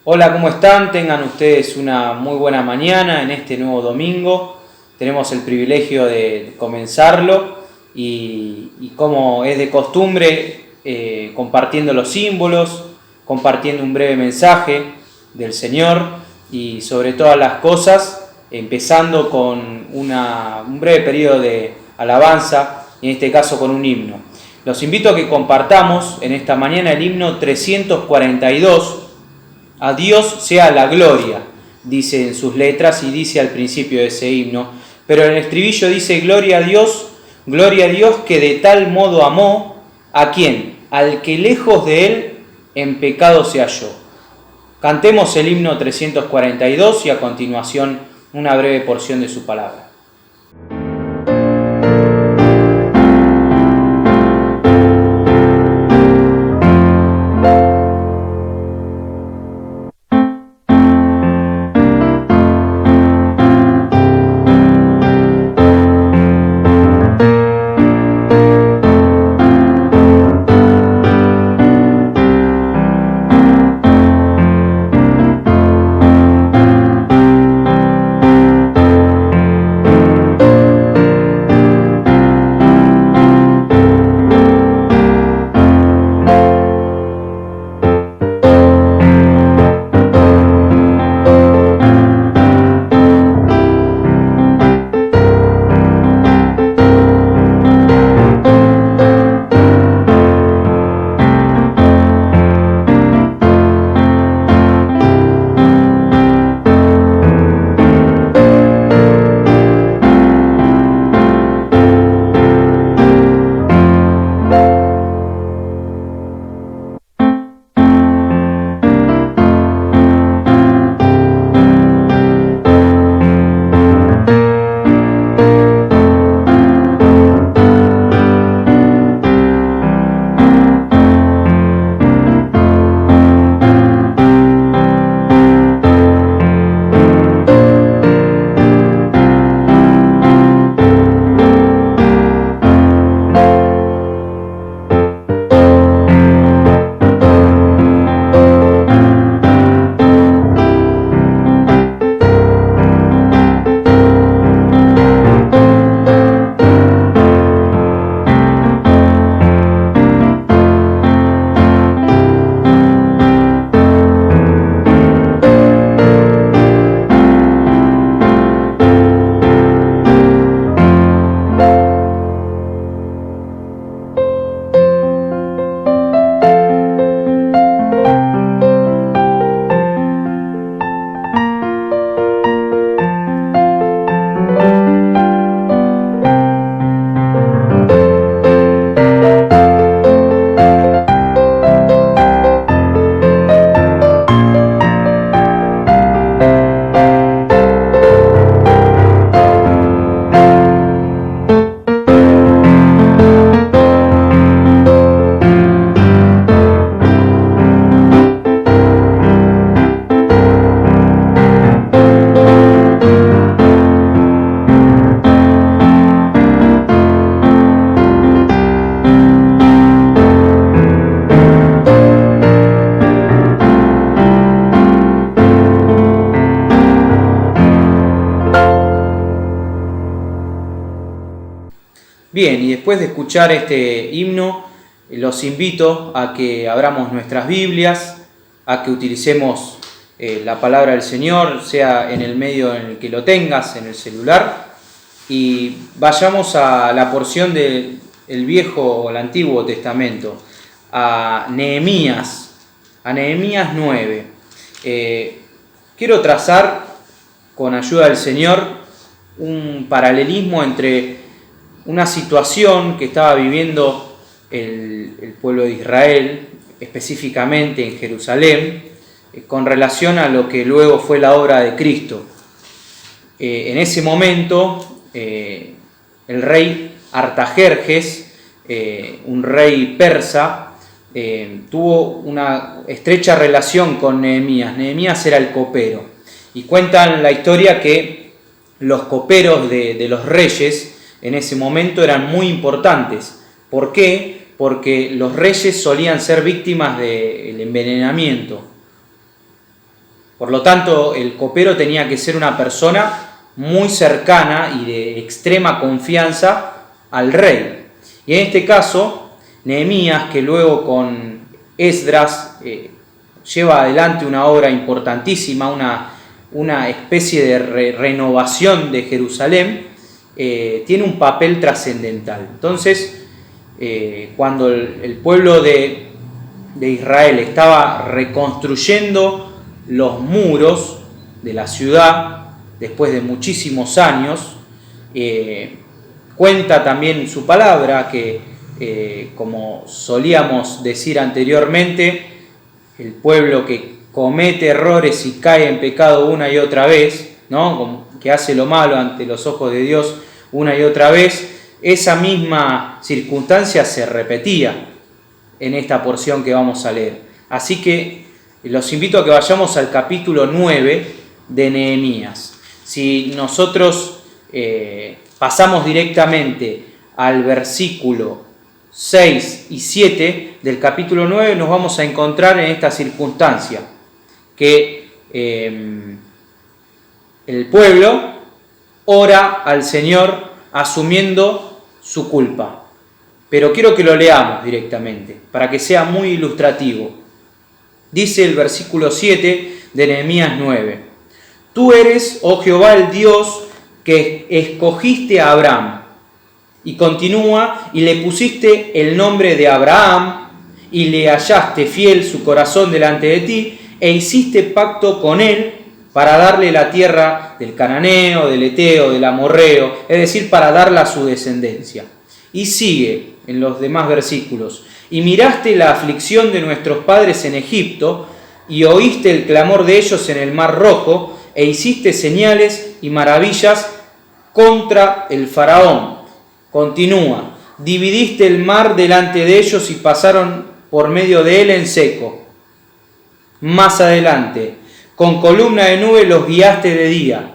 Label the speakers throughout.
Speaker 1: Hola, ¿cómo están? Tengan ustedes una muy buena mañana en este nuevo domingo. Tenemos el privilegio de comenzarlo y como es de costumbre, compartiendo los símbolos, compartiendo un breve mensaje del Señor y sobre todas las cosas, empezando con un breve periodo de alabanza, y en este caso con un himno. Los invito a que compartamos en esta mañana el himno 342. A Dios sea la gloria, dice en sus letras y dice al principio de ese himno, pero en el estribillo dice gloria a Dios que de tal modo amó, ¿a quién? Al que lejos de él en pecado se halló. Cantemos el himno 342 y a continuación una breve porción de su palabra. Bien, y después de escuchar este himno, los invito a que abramos nuestras Biblias, a que utilicemos la palabra del Señor, sea en el medio en el que lo tengas, en el celular, y vayamos a la porción del Viejo o el Antiguo Testamento, a Nehemías 9. Quiero trazar, con ayuda del Señor, un paralelismo entre una situación que estaba viviendo el pueblo de Israel, específicamente en Jerusalén, con relación a lo que luego fue la obra de Cristo. En ese momento, el rey Artajerjes, un rey persa, tuvo una estrecha relación con Nehemías. Nehemías era el copero. Y cuentan la historia que los coperos de los reyes en ese momento eran muy importantes. ¿Por qué? Porque los reyes solían ser víctimas del envenenamiento. Por lo tanto, el copero tenía que ser una persona muy cercana y de extrema confianza al rey. Y en este caso, Nehemías, que luego con Esdras lleva adelante una obra importantísima, una especie de renovación de Jerusalén, tiene un papel trascendental. Entonces, cuando el pueblo de Israel estaba reconstruyendo los muros de la ciudad, después de muchísimos años, cuenta también su palabra que, como solíamos decir anteriormente, el pueblo que comete errores y cae en pecado una y otra vez, ¿no? Que hace lo malo ante los ojos de Dios una y otra vez, esa misma circunstancia se repetía en esta porción que vamos a leer. Así que los invito a que vayamos al capítulo 9 de Nehemías. Si nosotros pasamos directamente al versículo 6 y 7 del capítulo 9, nos vamos a encontrar en esta circunstancia, que el pueblo ora al Señor asumiendo su culpa. Pero quiero que lo leamos directamente, para que sea muy ilustrativo. Dice el versículo 7 de Nehemías 9: Tú eres, oh Jehová, el Dios que escogiste a Abraham. Y continúa: y le pusiste el nombre de Abraham, y le hallaste fiel su corazón delante de ti, e hiciste pacto con él para darle la tierra del cananeo, del eteo, del amorreo, es decir, para darla a su descendencia. Y sigue en los demás versículos: y miraste la aflicción de nuestros padres en Egipto, y oíste el clamor de ellos en el mar Rojo, e hiciste señales y maravillas contra el faraón. Continúa: dividiste el mar delante de ellos y pasaron por medio de él en seco. Más adelante: con columna de nube los guiaste de día.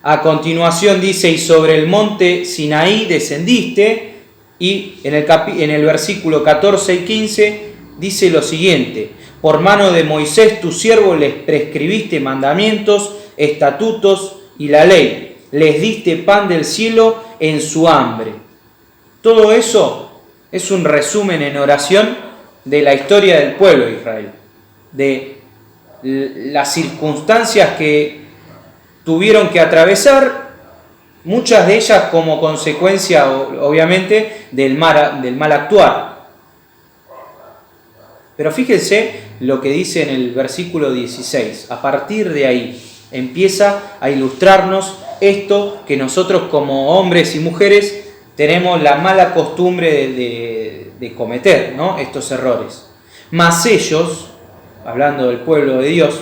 Speaker 1: A continuación dice: y sobre el monte Sinaí descendiste. Y en el versículo 14 y 15 dice lo siguiente: por mano de Moisés tu siervo les prescribiste mandamientos, estatutos y la ley. Les diste pan del cielo en su hambre. Todo eso es un resumen en oración de la historia del pueblo de Israel, de las circunstancias que tuvieron que atravesar, muchas de ellas como consecuencia, obviamente, del mal actuar. Pero fíjense lo que dice en el versículo 16. A partir de ahí empieza a ilustrarnos esto que nosotros como hombres y mujeres tenemos la mala costumbre de cometer, ¿no? Estos errores. Mas ellos, hablando del pueblo de Dios,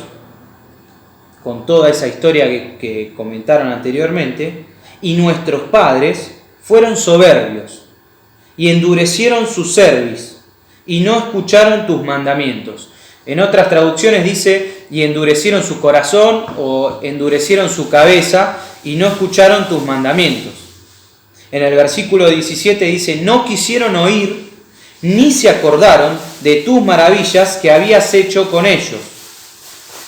Speaker 1: con toda esa historia que comentaron anteriormente, y nuestros padres fueron soberbios y endurecieron su cerviz y no escucharon tus mandamientos. En otras traducciones dice: y endurecieron su corazón, o endurecieron su cabeza y no escucharon tus mandamientos. En el versículo 17 dice: no quisieron oír ni se acordaron de tus maravillas que habías hecho con ellos.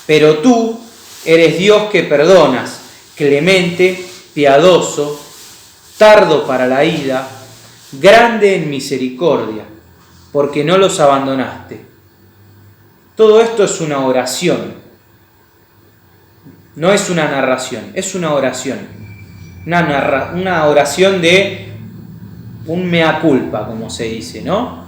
Speaker 1: Pero tú eres Dios que perdonas, clemente, piadoso, tardo para la ira, grande en misericordia, porque no los abandonaste. Todo esto es una oración, no es una narración, es una oración. Una oración de un mea culpa, como se dice, ¿no?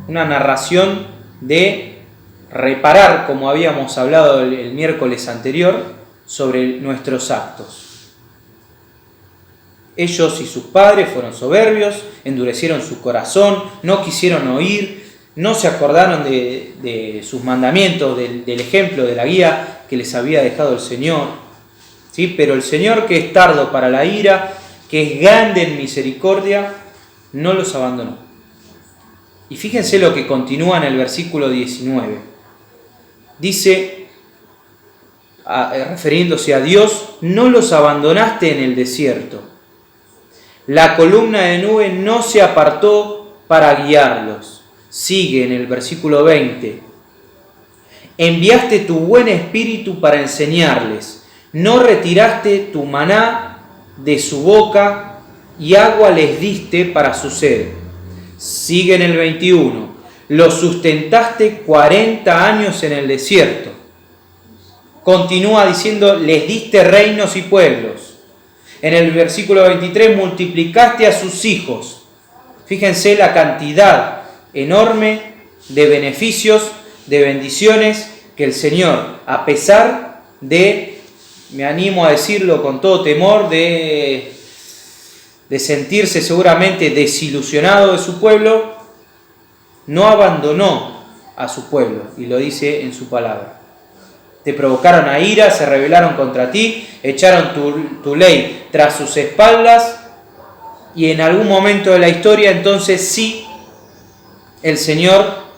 Speaker 1: Una narración de reparar, como habíamos hablado el miércoles anterior, sobre nuestros actos. Ellos y sus padres fueron soberbios, endurecieron su corazón, no quisieron oír, no se acordaron de sus mandamientos, del ejemplo, de la guía que les había dejado el Señor. ¿Sí? Pero el Señor, que es tardo para la ira, que es grande en misericordia, no los abandonó. Y fíjense lo que continúa en el versículo 19. Dice, refiriéndose a Dios: no los abandonaste en el desierto. La columna de nube no se apartó para guiarlos. Sigue en el versículo 20. Enviaste tu buen espíritu para enseñarles. No retiraste tu maná de su boca y agua les diste para su sed. Sigue en el 21. Los sustentaste 40 años en el desierto. Continúa diciendo, les diste reinos y pueblos. En el versículo 23, multiplicaste a sus hijos. Fíjense la cantidad enorme de beneficios, de bendiciones que el Señor, a pesar de, me animo a decirlo con todo temor, de sentirse seguramente desilusionado de su pueblo, no abandonó a su pueblo, y lo dice en su palabra. Te provocaron a ira, se rebelaron contra ti, echaron tu ley tras sus espaldas, y en algún momento de la historia entonces sí, el Señor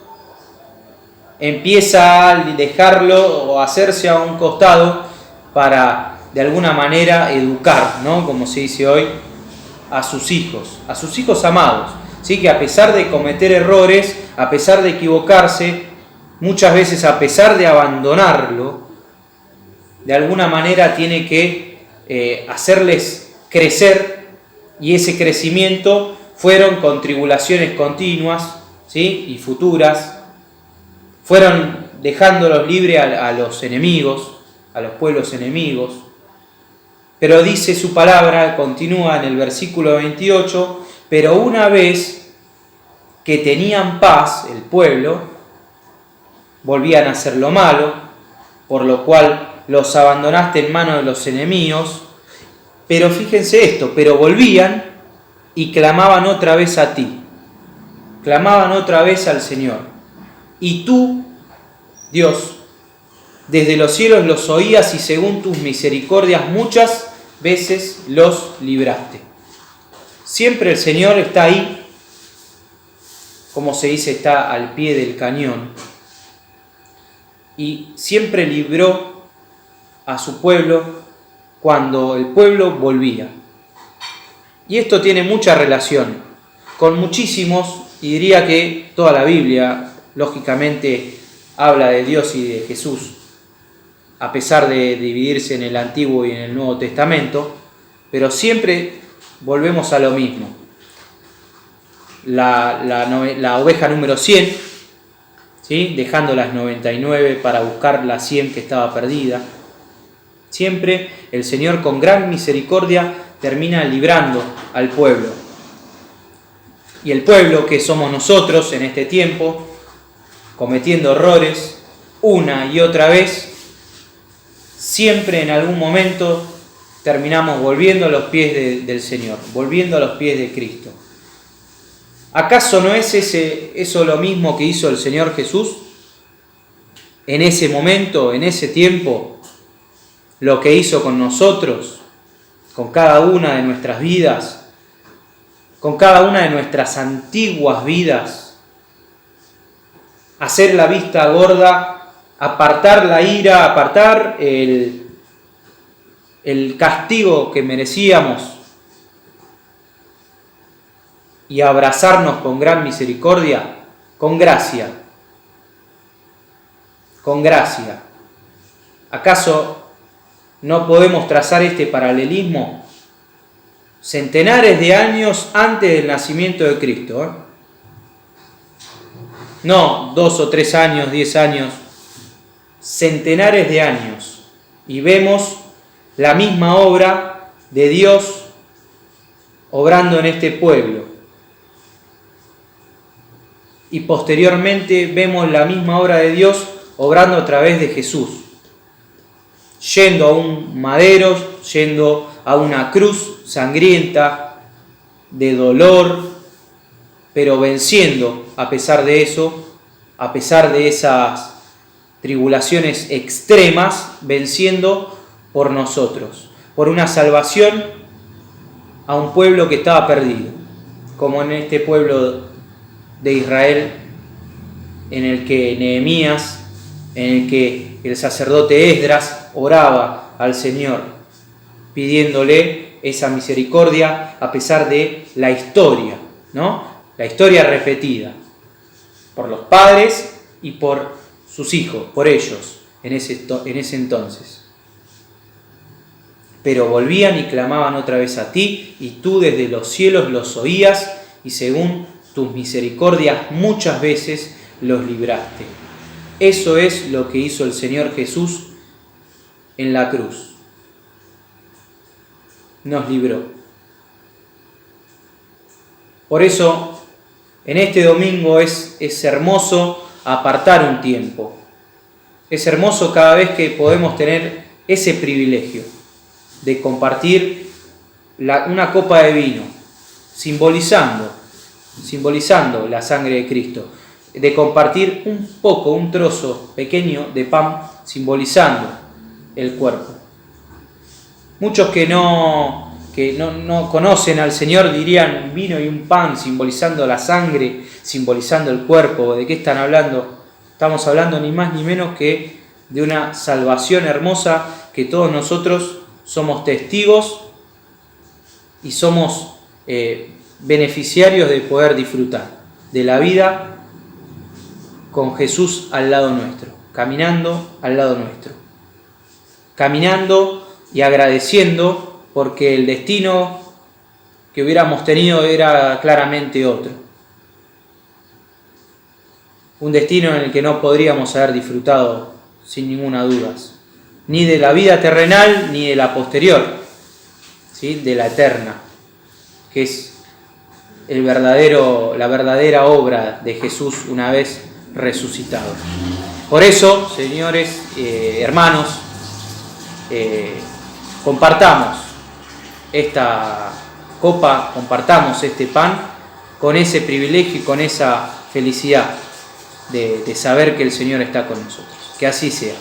Speaker 1: empieza a dejarlo o hacerse a un costado para de alguna manera educar, ¿no? Como se dice hoy, a sus hijos amados, ¿sí? Que a pesar de cometer errores, a pesar de equivocarse, muchas veces a pesar de abandonarlo, de alguna manera tiene que hacerles crecer, y ese crecimiento fueron con tribulaciones continuas, ¿sí? Y futuras, fueron dejándolos libres a los enemigos, a los pueblos enemigos. Pero dice su palabra, continúa en el versículo 28, pero una vez que tenían paz el pueblo, volvían a hacer lo malo, por lo cual los abandonaste en manos de los enemigos. Pero fíjense esto, pero volvían y clamaban otra vez a ti, clamaban otra vez al Señor. Y tú, Dios, desde los cielos los oías y según tus misericordias muchas veces los libraste. Siempre el Señor está ahí, como se dice, está al pie del cañón, y siempre libró a su pueblo cuando el pueblo volvía. Y esto tiene mucha relación con muchísimos, y diría que toda la Biblia, lógicamente, habla de Dios y de Jesús, a pesar de dividirse en el Antiguo y en el Nuevo Testamento, pero siempre volvemos a lo mismo. La oveja número 100, ¿sí? Dejando las 99 para buscar la 100 que estaba perdida. Siempre el Señor con gran misericordia termina librando al pueblo. Y el pueblo, que somos nosotros en este tiempo, cometiendo errores una y otra vez, siempre en algún momento terminamos volviendo a los pies del Señor, volviendo a los pies de Cristo. ¿Acaso no es eso lo mismo que hizo el Señor Jesús? En ese momento, en ese tiempo, lo que hizo con nosotros, con cada una de nuestras vidas, con cada una de nuestras antiguas vidas, hacer la vista gorda, apartar la ira, apartar el castigo que merecíamos y abrazarnos con gran misericordia, con gracia. Con gracia. ¿Acaso no podemos trazar este paralelismo? Centenares de años antes del nacimiento de Cristo, ¿eh? No 2 o 3 años, 10 años, centenares de años. Y vemos la misma obra de Dios obrando en este pueblo. Y posteriormente vemos la misma obra de Dios obrando a través de Jesús. Yendo a un madero, yendo a una cruz sangrienta, de dolor, pero venciendo a pesar de eso, a pesar de esas tribulaciones extremas, venciendo por nosotros, por una salvación a un pueblo que estaba perdido, como en este pueblo de Israel, en el que Nehemías, en el que el sacerdote Esdras oraba al Señor, pidiéndole esa misericordia a pesar de la historia, ¿no? La historia repetida por los padres y por sus hijos, por ellos, en ese entonces. Pero volvían y clamaban otra vez a ti, y tú desde los cielos los oías, y según tus misericordias muchas veces los libraste. Eso es lo que hizo el Señor Jesús en la cruz. Nos libró. Por eso, en este domingo es hermoso apartar un tiempo. Es hermoso cada vez que podemos tener ese privilegio de compartir una copa de vino, simbolizando la sangre de Cristo, de compartir un trozo pequeño de pan, simbolizando el cuerpo. Muchos que no conocen al Señor dirían un vino y un pan simbolizando la sangre, simbolizando el cuerpo. ¿De qué están hablando? Estamos hablando ni más ni menos que de una salvación hermosa que todos nosotros somos testigos y somos beneficiarios de poder disfrutar de la vida con Jesús al lado nuestro, caminando al lado nuestro, caminando y agradeciendo porque el destino que hubiéramos tenido era claramente otro. Un destino en el que no podríamos haber disfrutado sin ninguna duda, ni de la vida terrenal ni de la posterior, ¿sí? De la eterna, que es la verdadera obra de Jesús una vez resucitado. Por eso, señores, hermanos, compartamos esta copa, compartamos este pan con ese privilegio y con esa felicidad de saber que el Señor está con nosotros. Que así sea.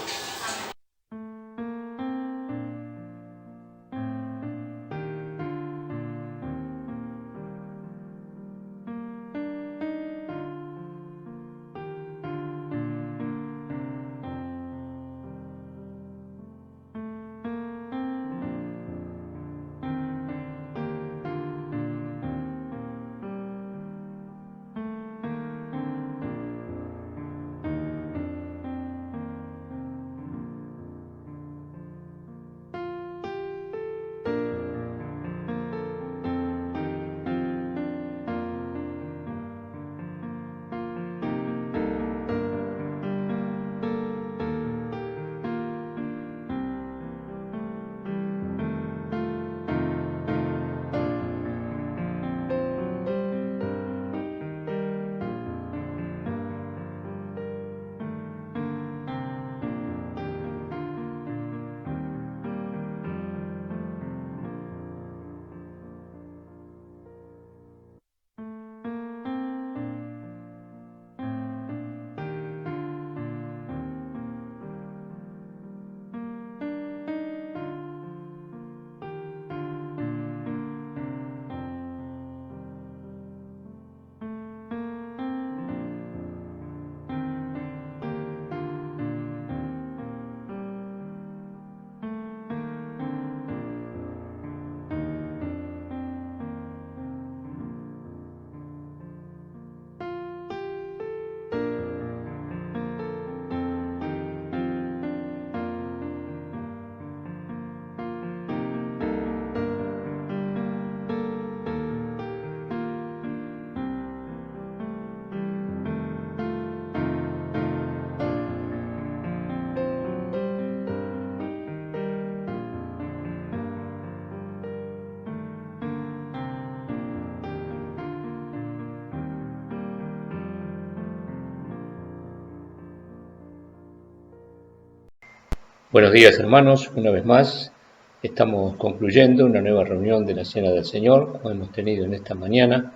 Speaker 2: Buenos días, hermanos, una vez más estamos concluyendo una nueva reunión de la Cena del Señor, como hemos tenido en esta mañana,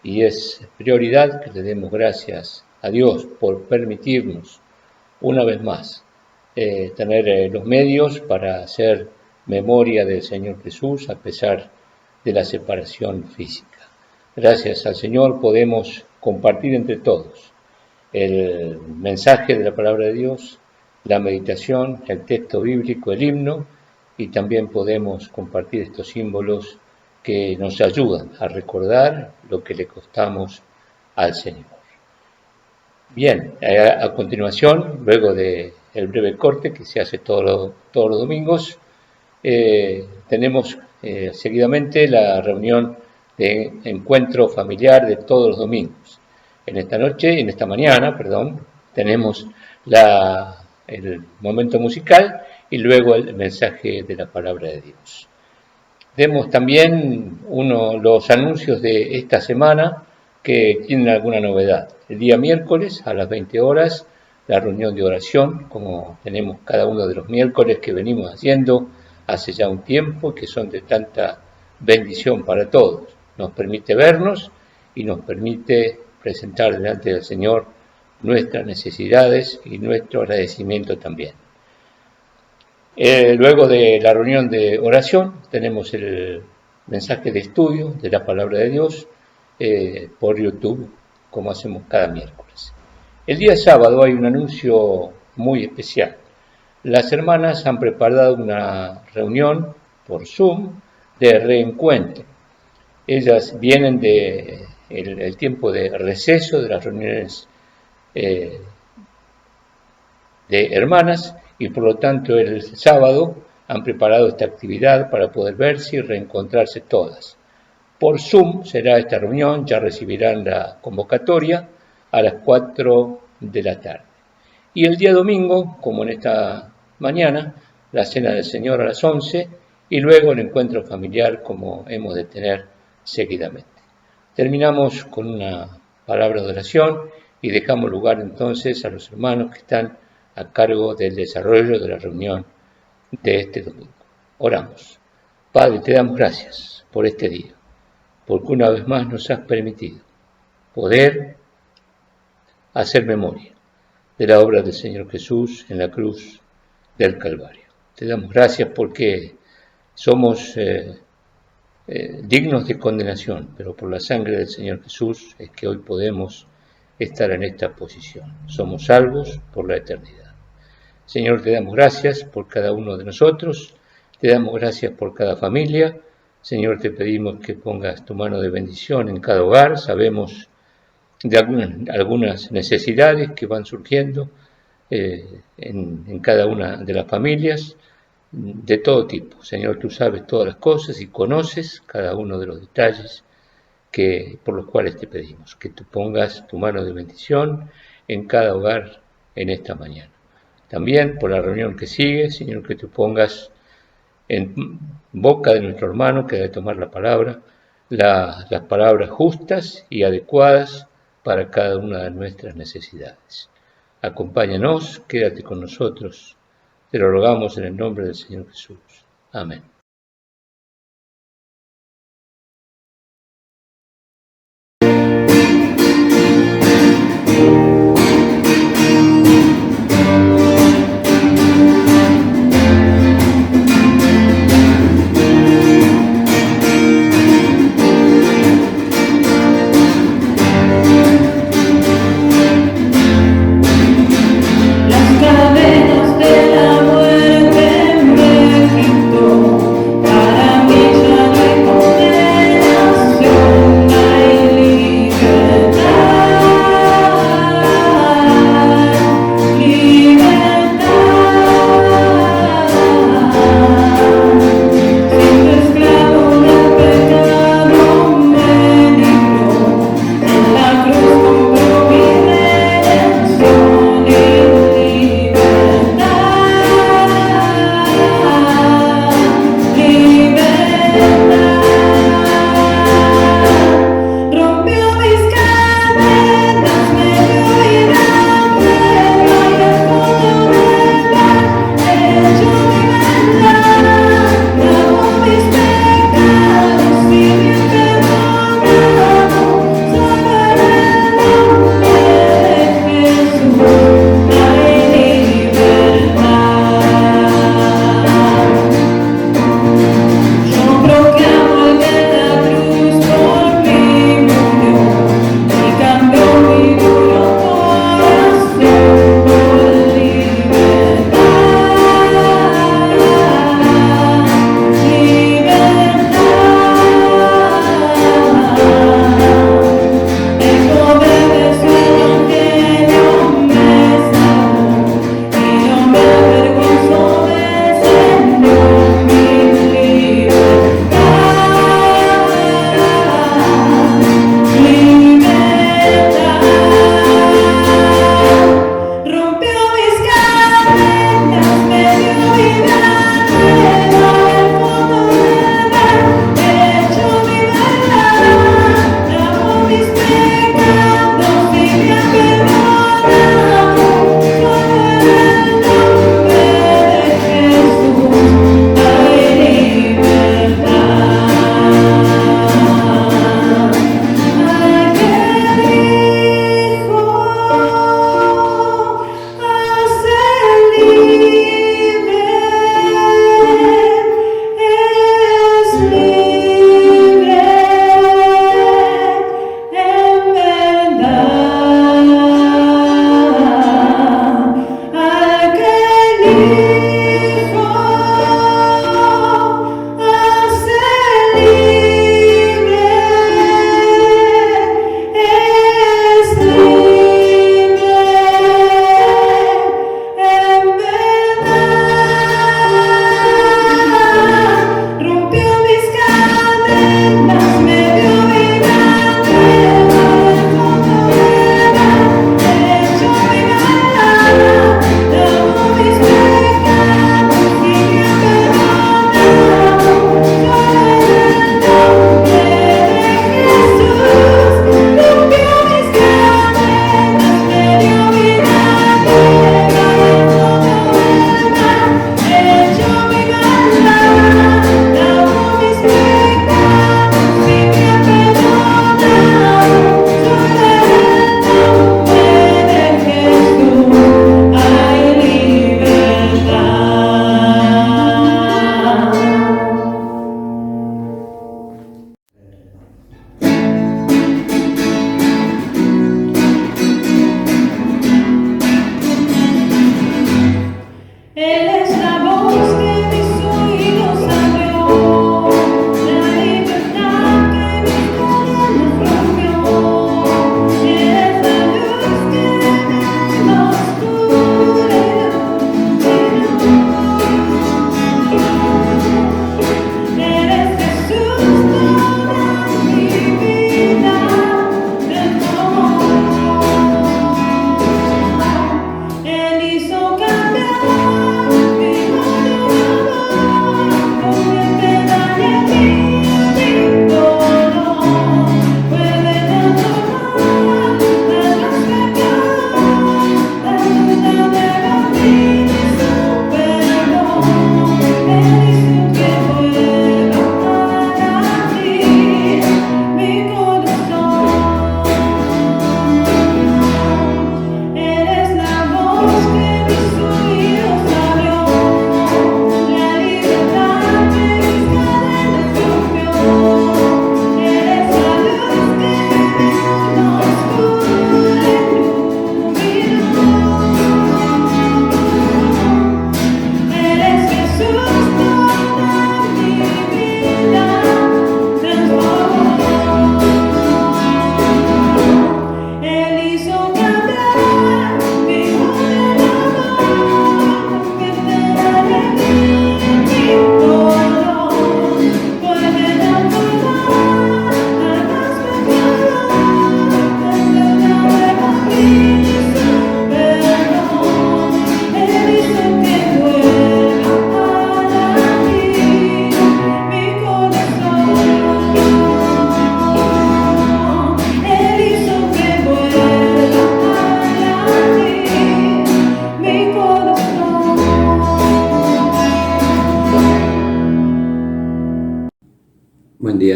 Speaker 2: y es prioridad que le demos gracias a Dios por permitirnos una vez más tener los medios para hacer memoria del Señor Jesús a pesar de la separación física. Gracias al Señor podemos compartir entre todos el mensaje de la palabra de Dios, la meditación, el texto bíblico, el himno, y también podemos compartir estos símbolos que nos ayudan a recordar lo que le costamos al Señor. Bien, a continuación, luego del breve corte que se hace todos los domingos, tenemos seguidamente la reunión de encuentro familiar de todos los domingos. En esta mañana, tenemos el momento musical y luego el mensaje de la palabra de Dios. Demos también los anuncios de esta semana que tienen alguna novedad. El día miércoles a las 20 horas, la reunión de oración, como tenemos cada uno de los miércoles que venimos haciendo hace ya un tiempo, que son de tanta bendición para todos. Nos permite vernos y nos permite presentar delante del Señor nuestras necesidades y nuestro agradecimiento también. Luego de la reunión de oración tenemos el mensaje de estudio de la palabra de Dios por YouTube, como hacemos cada miércoles. El día sábado hay un anuncio muy especial. Las hermanas han preparado una reunión por Zoom de reencuentro. Ellas vienen del tiempo de receso de las reuniones de hermanas y por lo tanto el sábado han preparado esta actividad para poder verse y reencontrarse todas. Por Zoom será esta reunión, ya recibirán la convocatoria a las 4 de la tarde. Y el día domingo, como en esta mañana, la cena del Señor a las 11 y luego el encuentro familiar como hemos de tener seguidamente. Terminamos con una palabra de oración y dejamos lugar entonces a los hermanos que están a cargo del desarrollo de la reunión de este domingo. Oramos. Padre, te damos gracias por este día, porque una vez más nos has permitido poder hacer memoria de la obra del Señor Jesús en la cruz del Calvario. Te damos gracias porque somos dignos de condenación, pero por la sangre del Señor Jesús es que hoy podemos estar en esta posición. Somos salvos por la eternidad. Señor, te damos gracias por cada uno de nosotros, te damos gracias por cada familia. Señor, te pedimos que pongas tu mano de bendición en cada hogar. Sabemos de algunas necesidades que van surgiendo en cada una de las familias, de todo tipo. Señor, tú sabes todas las cosas y conoces cada uno de los detalles por los cuales te pedimos que tú pongas tu mano de bendición en cada hogar en esta mañana. También por la reunión que sigue, Señor, que tú pongas en boca de nuestro hermano que debe tomar la palabra, las palabras justas y adecuadas para cada una de nuestras necesidades. Acompáñanos, quédate con nosotros. Te lo rogamos en el nombre del Señor Jesús. Amén.
Speaker 3: Las cadenas de la muerte en México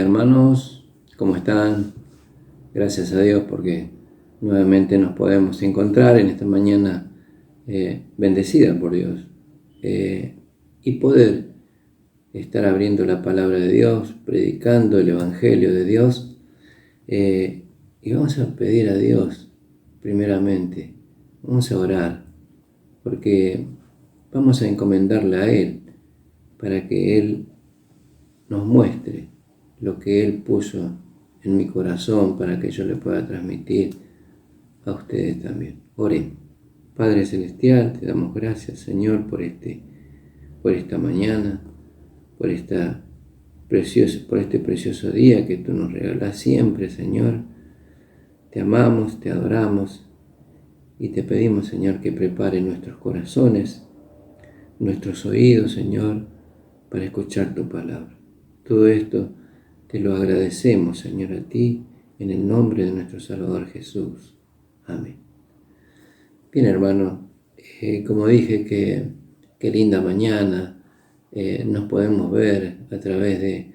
Speaker 3: hermanos, ¿cómo están? Gracias a Dios porque nuevamente nos podemos encontrar en esta mañana bendecida por Dios y poder estar abriendo la palabra de Dios, predicando el Evangelio de Dios y vamos a pedir a Dios primeramente, vamos a orar porque vamos a encomendarle a Él para que Él nos muestre lo que Él puso en mi corazón para que yo le pueda transmitir a ustedes también. Oremos. Padre Celestial, te damos gracias, Señor, por esta mañana, por este precioso día que tú nos regalas siempre, Señor. Te amamos, te adoramos y te pedimos, Señor, que prepare nuestros corazones, nuestros oídos, Señor, para escuchar tu palabra. Todo esto te lo agradecemos, Señor, a ti, en el nombre de nuestro Salvador Jesús. Amén. Bien, hermano, como dije, qué linda mañana. Nos podemos ver a través de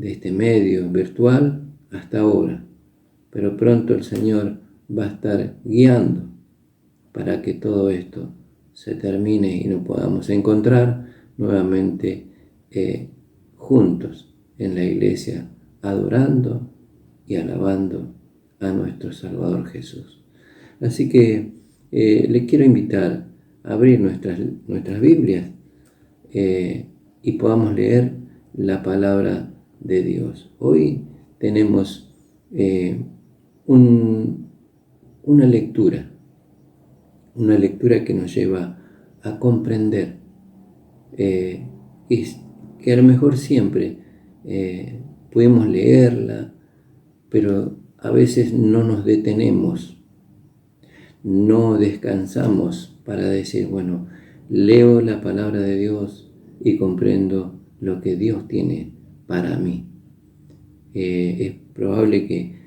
Speaker 3: este medio virtual hasta ahora, pero pronto el Señor va a estar guiando para que todo esto se termine y nos podamos encontrar nuevamente juntos en la iglesia, adorando y alabando a nuestro Salvador Jesús. Así que le quiero invitar a abrir nuestras Biblias y podamos leer la palabra de Dios. Hoy tenemos una lectura que nos lleva a comprender que a lo mejor siempre podemos leerla, pero a veces no nos detenemos, no descansamos para decir, bueno, leo la palabra de Dios y comprendo lo que Dios tiene para mí. Es probable que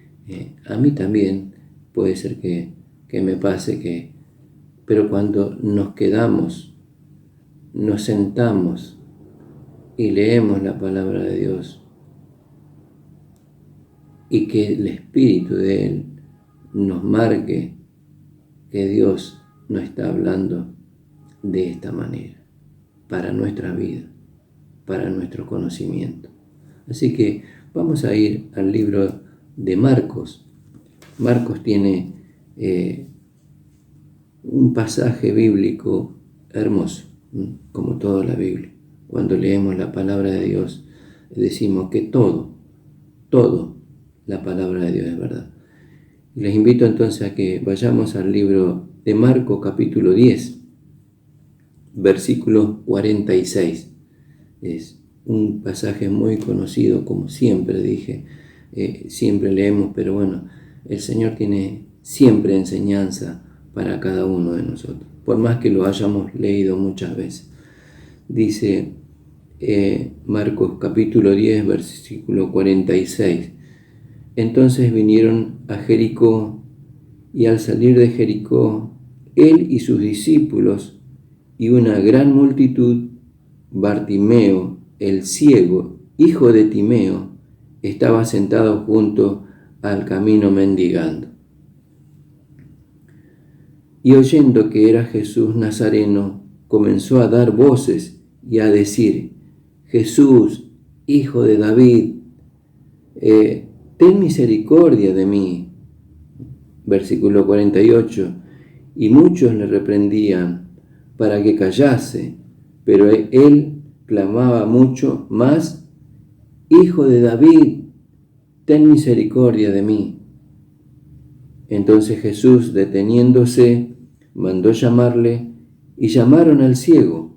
Speaker 3: a mí también puede ser que me pase pero cuando nos quedamos, nos sentamos y leemos la palabra de Dios y que el Espíritu de Él nos marque que Dios nos está hablando de esta manera, para nuestra vida, para nuestro conocimiento. Así que vamos a ir al libro de Marcos. Marcos tiene un pasaje bíblico hermoso, como toda la Biblia. Cuando leemos la palabra de Dios, decimos que todo la palabra de Dios es verdad. Y les invito entonces a que vayamos al libro de Marcos, capítulo 10, versículo 46. Es un pasaje muy conocido, como siempre dije, siempre leemos, pero bueno, el Señor tiene siempre enseñanza para cada uno de nosotros, por más que lo hayamos leído muchas veces. Dice Marcos capítulo 10, versículo 46. Entonces vinieron a Jericó, y al salir de Jericó, él y sus discípulos y una gran multitud, Bartimeo, el ciego, hijo de Timeo, estaba sentado junto al camino mendigando. Y oyendo que era Jesús Nazareno, comenzó a dar voces y a decir: Jesús, hijo de David, ten misericordia de mí. Versículo 48. Y muchos le reprendían para que callase, pero él clamaba mucho más: Hijo de David, ten misericordia de mí. Entonces Jesús, deteniéndose, mandó llamarle, y llamaron al ciego,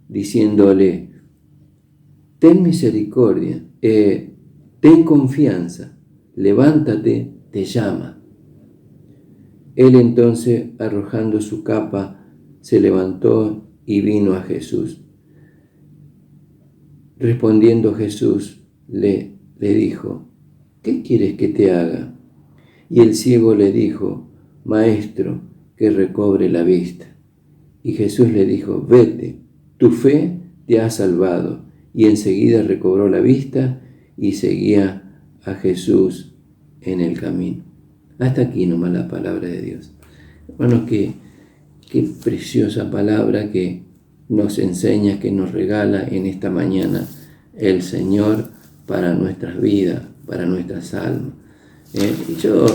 Speaker 3: diciéndole: ten misericordia, ten confianza, levántate, te llama. Él entonces, arrojando su capa, se levantó y vino a Jesús. Respondiendo Jesús, le dijo: ¿qué quieres que te haga? Y el ciego le dijo: Maestro, que recobre la vista. Y Jesús le dijo: vete, tu fe te ha salvado. Y enseguida recobró la vista y seguía a Jesús en el camino. Hasta aquí nomás la palabra de Dios. Hermanos, qué preciosa palabra que nos enseña, que nos regala en esta mañana el Señor para nuestras vidas, para nuestras almas. Yo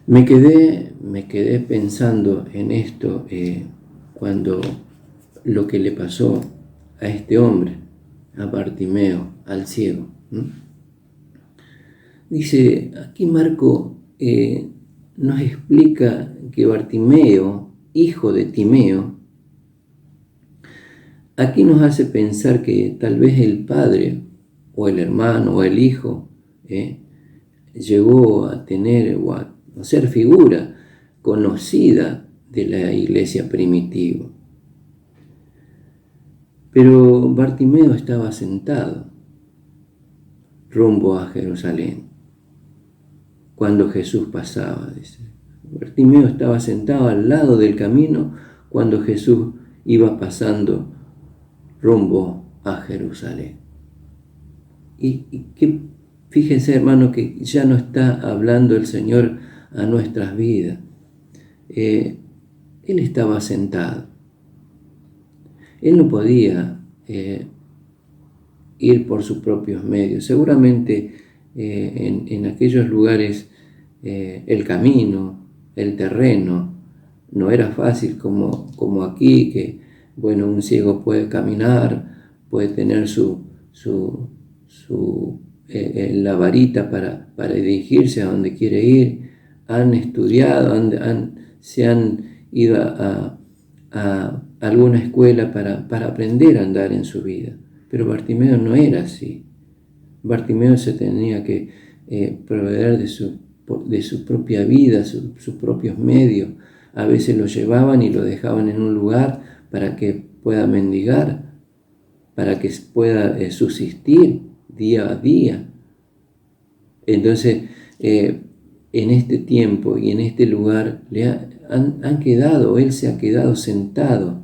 Speaker 3: me quedé pensando en esto cuando lo que le pasó a este hombre, a Bartimeo, al ciego. Dice, aquí Marco nos explica que Bartimeo, hijo de Timeo, aquí nos hace pensar que tal vez el padre o el hermano o el hijo llegó a tener o a ser figura conocida de la iglesia primitiva. Pero Bartimeo estaba sentado rumbo a Jerusalén cuando Jesús pasaba, dice. Bartimeo estaba sentado al lado del camino cuando Jesús iba pasando rumbo a Jerusalén. Y que, fíjense, hermano, que ya no está hablando el Señor a nuestras vidas. Él estaba sentado. Él no podía ir por sus propios medios. Seguramente en aquellos lugares el camino, el terreno, no era fácil como aquí, que bueno, un ciego puede caminar, puede tener la varita para dirigirse a donde quiere ir. Han estudiado, se han ido a alguna escuela para aprender a andar en su vida. Pero Bartimeo no era así. Bartimeo se tenía que proveer de su propia vida, sus propios medios. A veces lo llevaban y lo dejaban en un lugar para que pueda mendigar, para que pueda subsistir día a día. Entonces, en este tiempo y en este lugar él se ha quedado sentado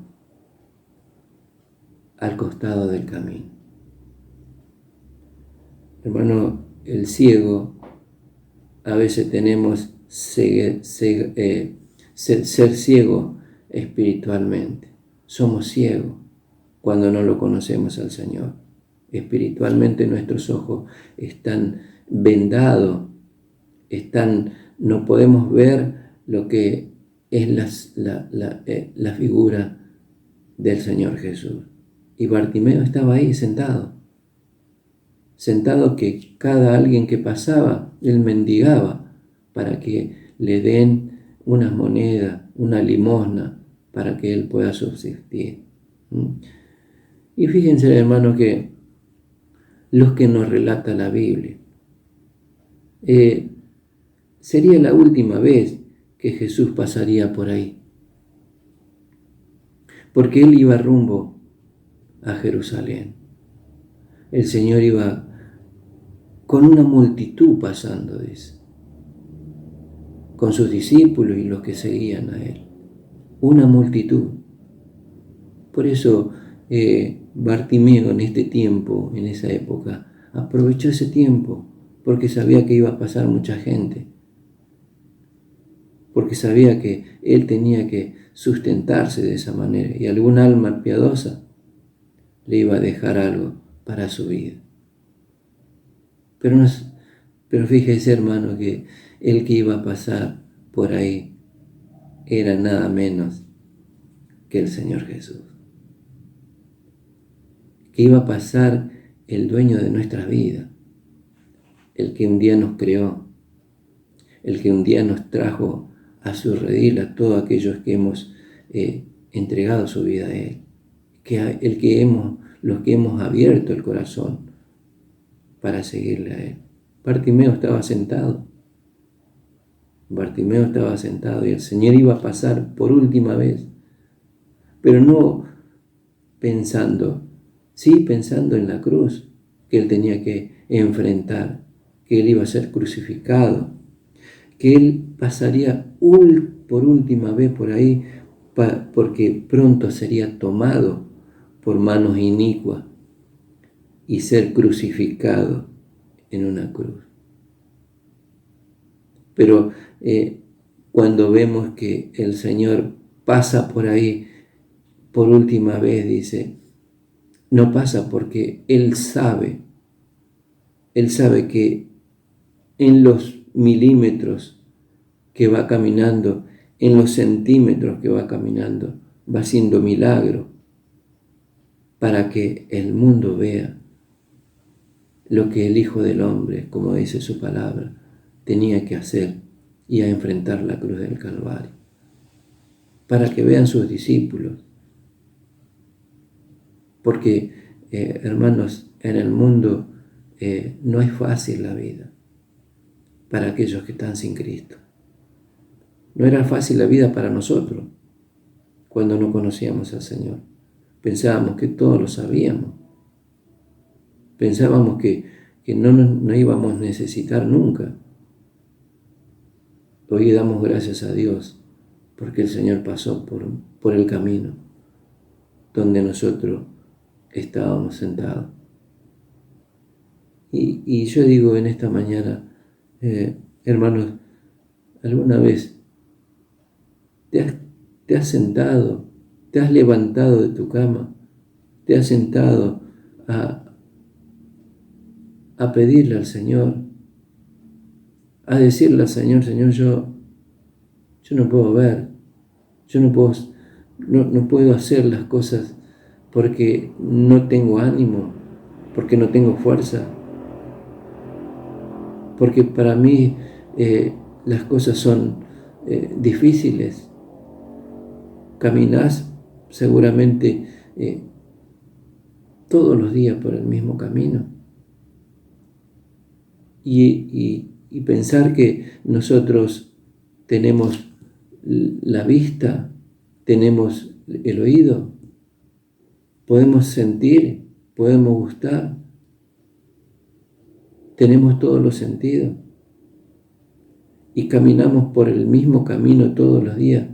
Speaker 3: al costado del camino. Hermano, el ciego, a veces tenemos ser ciego espiritualmente. Somos ciegos cuando no lo conocemos al Señor. Espiritualmente nuestros ojos están vendados, no podemos ver lo que es la figura del Señor Jesús. Y Bartimeo estaba ahí sentado que alguien que pasaba, él mendigaba para que le den unas monedas, una limosna, para que él pueda subsistir. Y fíjense, hermano, que los que nos relata la Biblia, sería la última vez que Jesús pasaría por ahí, porque él iba rumbo a Jerusalén. El Señor iba con una multitud pasando, dice, con sus discípulos y los que seguían a él. Una multitud. Por eso Bartimeo en este tiempo, en esa época, aprovechó ese tiempo, porque sabía que iba a pasar mucha gente, porque sabía que él tenía que sustentarse de esa manera, y algún alma piadosa le iba a dejar algo para su vida. Pero fíjese, hermano, que el que iba a pasar por ahí era nada menos que el Señor Jesús. Que iba a pasar el dueño de nuestra vida, el que un día nos creó, el que un día nos trajo a su redil a todos aquellos que hemos entregado su vida a Él, los que hemos abierto el corazón para seguirle a Él. Bartimeo estaba sentado y el Señor iba a pasar por última vez, pero no pensando en la cruz que Él tenía que enfrentar, que Él iba a ser crucificado, que Él pasaría por última vez por ahí, porque pronto sería tomado por manos inicuas, y ser crucificado en una cruz. Pero cuando vemos que el Señor pasa por ahí por última vez, dice, no pasa porque Él sabe que en los milímetros que va caminando, en los centímetros que va caminando, va haciendo milagro para que el mundo vea lo que el Hijo del Hombre, como dice su palabra, tenía que hacer y a enfrentar la cruz del Calvario, para que vean sus discípulos. Porque, hermanos, en el mundo no es fácil la vida para aquellos que están sin Cristo. No era fácil la vida para nosotros cuando no conocíamos al Señor. Pensábamos que todo lo sabíamos. Pensábamos que no íbamos a necesitar nunca. Hoy damos gracias a Dios porque el Señor pasó por el camino donde nosotros estábamos sentados. Y yo digo en esta mañana, hermanos, ¿alguna vez te has sentado, te has levantado de tu cama, te has sentado a pedirle al Señor, a decirle al Señor, Señor, yo no puedo ver, yo no puedo hacer las cosas porque no tengo ánimo, porque no tengo fuerza, porque para mí las cosas son difíciles. Caminás seguramente todos los días por el mismo camino. Y pensar que nosotros tenemos la vista, tenemos el oído, podemos sentir, podemos gustar, tenemos todos los sentidos y caminamos por el mismo camino todos los días,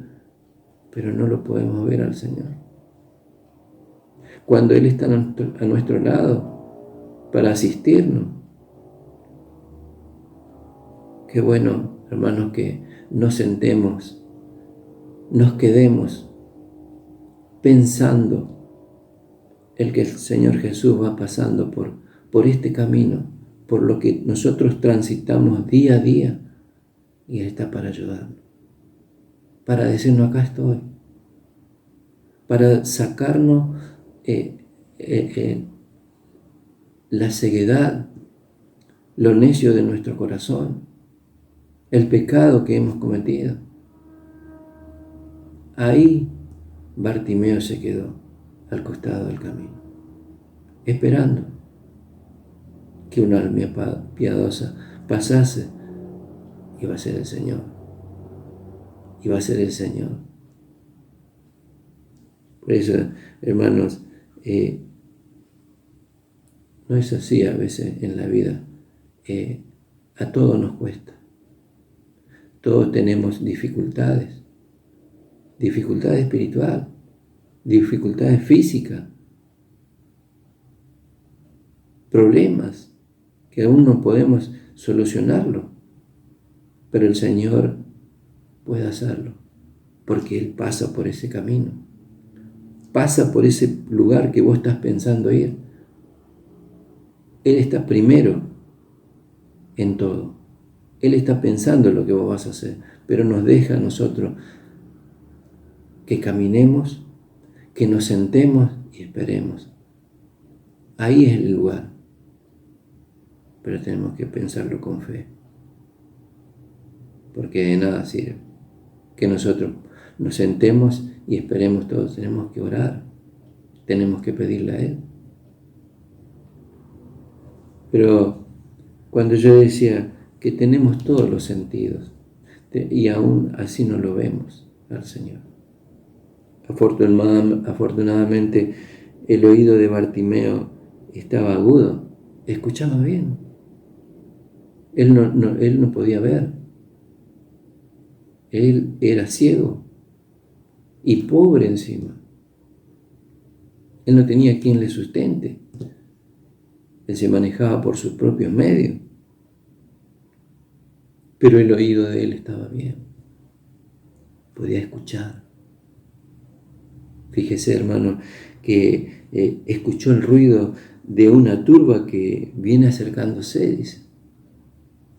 Speaker 3: pero no lo podemos ver al Señor. Cuando Él está a nuestro lado para asistirnos. Qué bueno, hermanos, que nos sentemos, nos quedemos pensando el que el Señor Jesús va pasando por este camino, por lo que nosotros transitamos día a día, y Él está para ayudarnos, para decirnos acá estoy, para sacarnos la ceguedad, lo necio de nuestro corazón, el pecado que hemos cometido. Ahí Bartimeo se quedó al costado del camino, esperando que un alma piadosa pasase. Iba a ser el Señor. Iba a ser el Señor. Por eso, hermanos, no es así a veces en la vida. A todos nos cuesta. Todos tenemos dificultades espirituales, dificultades físicas, problemas que aún no podemos solucionarlo, pero el Señor puede hacerlo, porque Él pasa por ese camino, pasa por ese lugar que vos estás pensando ir. Él está primero en todo. Él está pensando en lo que vos vas a hacer, pero nos deja a nosotros que caminemos, que nos sentemos y esperemos. Ahí es el lugar, pero tenemos que pensarlo con fe, porque de nada sirve que nosotros nos sentemos y esperemos todos. Tenemos que orar, tenemos que pedirle a Él. Pero cuando yo decía que tenemos todos los sentidos y aún así no lo vemos al Señor. Afortunadamente el oído de Bartimeo estaba agudo, escuchaba bien. Él no podía ver. Él era ciego y pobre encima. Él no tenía quien le sustente. Él se manejaba por sus propios medios, pero el oído de él estaba bien, podía escuchar. Fíjese, hermano, que escuchó el ruido de una turba que viene acercándose, dice.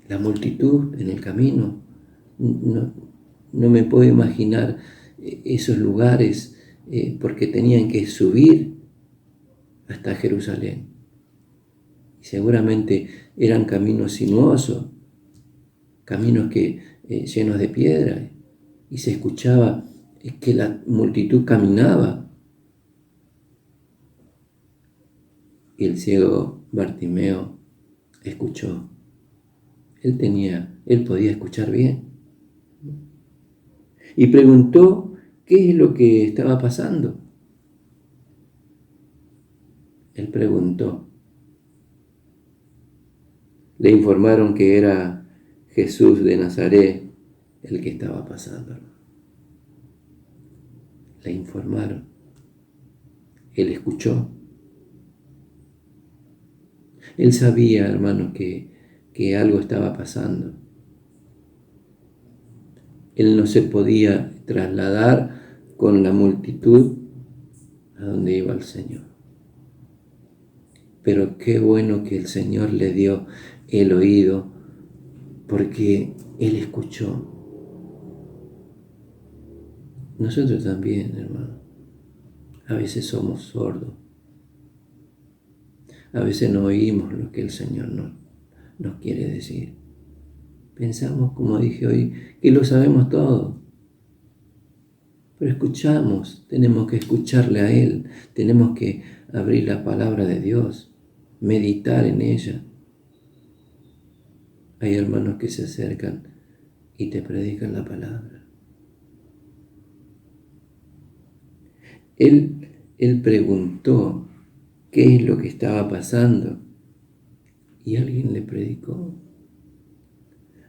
Speaker 3: La multitud en el camino. No me puedo imaginar esos lugares porque tenían que subir hasta Jerusalén. Y seguramente eran caminos sinuosos, caminos llenos de piedra, y se escuchaba que la multitud caminaba. Y el ciego Bartimeo escuchó. Él podía escuchar bien. Y preguntó qué es lo que estaba pasando. Él preguntó. Le informaron que era Jesús de Nazaret el que estaba pasando. Le informaron. Él escuchó. Él sabía, hermanos, que algo estaba pasando. Él no se podía trasladar con la multitud a donde iba el Señor. Pero qué bueno que el Señor le dio el oído, porque Él escuchó. Nosotros también, hermano, a veces somos sordos. A veces no oímos lo que el Señor nos quiere decir. Pensamos, como dije hoy, que lo sabemos todo. Pero escuchamos, tenemos que escucharle a Él, tenemos que abrir la palabra de Dios, meditar en ella. Hay hermanos que se acercan y te predican la palabra. Él preguntó qué es lo que estaba pasando y alguien le predicó.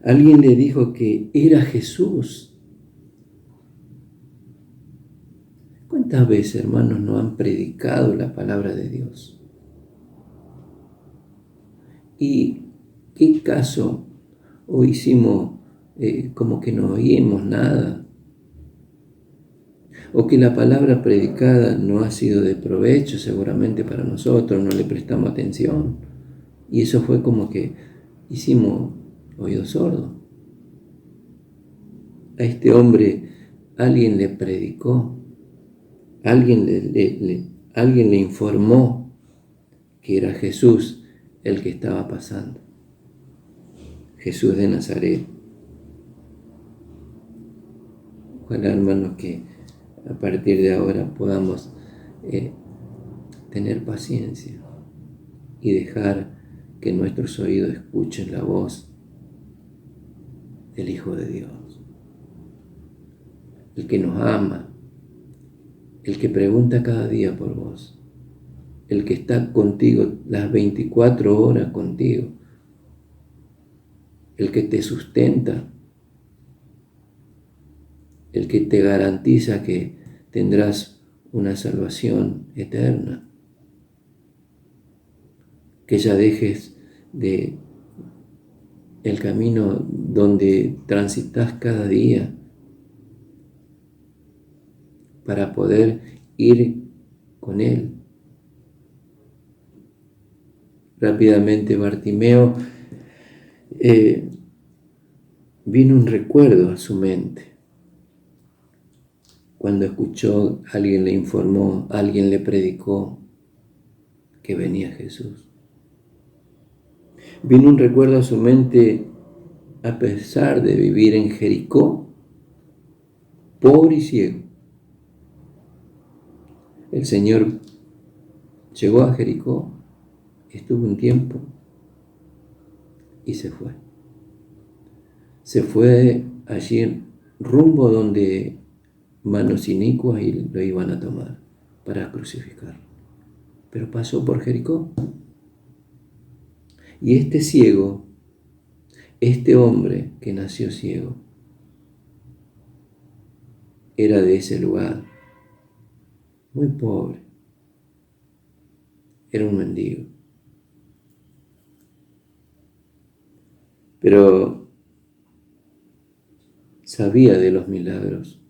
Speaker 3: Alguien le dijo que era Jesús. ¿Cuántas veces, hermanos, no han predicado la palabra de Dios? ¿Y qué caso? O hicimos como que no oímos nada, o que la palabra predicada no ha sido de provecho seguramente para nosotros, no le prestamos atención, y eso fue como que hicimos oído sordo. A este hombre alguien le predicó, alguien le informó que era Jesús el que estaba pasando, Jesús de Nazaret. Ojalá, hermanos, que a partir de ahora podamos tener paciencia y dejar que nuestros oídos escuchen la voz del Hijo de Dios, el que nos ama, el que pregunta cada día por vos, el que está contigo las 24 horas contigo, el que te sustenta, el que te garantiza que tendrás una salvación eterna, que ya dejes de el camino donde transitas cada día para poder ir con Él. Rápidamente Bartimeo vino un recuerdo a su mente. Cuando escuchó, alguien le informó, alguien le predicó que venía Jesús. Vino un recuerdo a su mente a pesar de vivir en Jericó, pobre y ciego. El Señor llegó a Jericó, estuvo un tiempo y se fue. Se fue allí rumbo donde manos inicuas y lo iban a tomar para crucificar. Pero pasó por Jericó. Y este ciego, este hombre que nació ciego, era de ese lugar, muy pobre, era un mendigo. pero sabía de los milagros